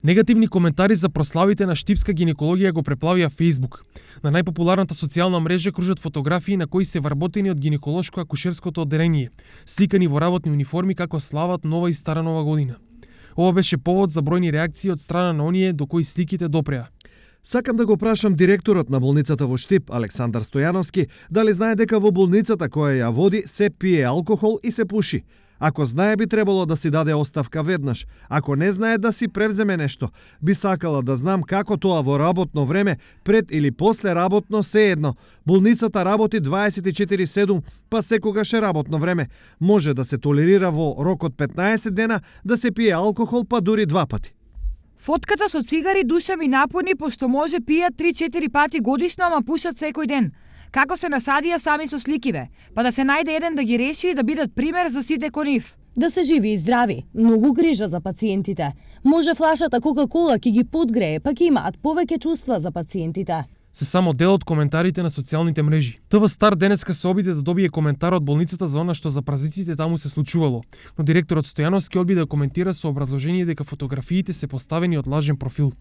Негативни коментари за прославите на штипска гинекологија го преплавија Facebook. На најпопуларната социјална мрежа кружат фотографии на кои се вработени од гинеколошко-акушерското одделение, сликани во работни униформи како слават нова и стара нова година. Ова беше повод за бројни реакции од страна на оние до кои сликите допреа. Сакам да го прашам директорот на болницата во Штип, Александар Стојановски, дали знае дека во болницата која ја води се пие алкохол и се пуши. Ако знае, би требало да си даде оставка веднаш. Ако не знае, да си превземе нешто. Би сакала да знам како тоа во работно време, пред или после работно, сеедно. Болницата работи 24/7, па секогаш е работно време. Може да се толерира во рок од 15 дена да се пие алкохол, па дури 2 пати. Фотката со цигари душа ми напуни, пошто може пијат 3-4 пати годишно, ама пушат секој ден. Како се насадија сами со сликиве, па да се најде еден да ги реши и да бидат пример за сите кон нив. Да се живи и здрави, многу грижа за пациентите. Може флашата Кока-кола ќе ги подгрее, па ќе имаат повеќе чувства за пациентите. Се само дел од коментарите на социјалните мрежи. ТВ Стар денеска се обиде да добие коментар од болницата за она што за празниците таму се случувало, но директорот Стојановски одби да коментира со образложение дека фотографиите се поставени од лажен профил.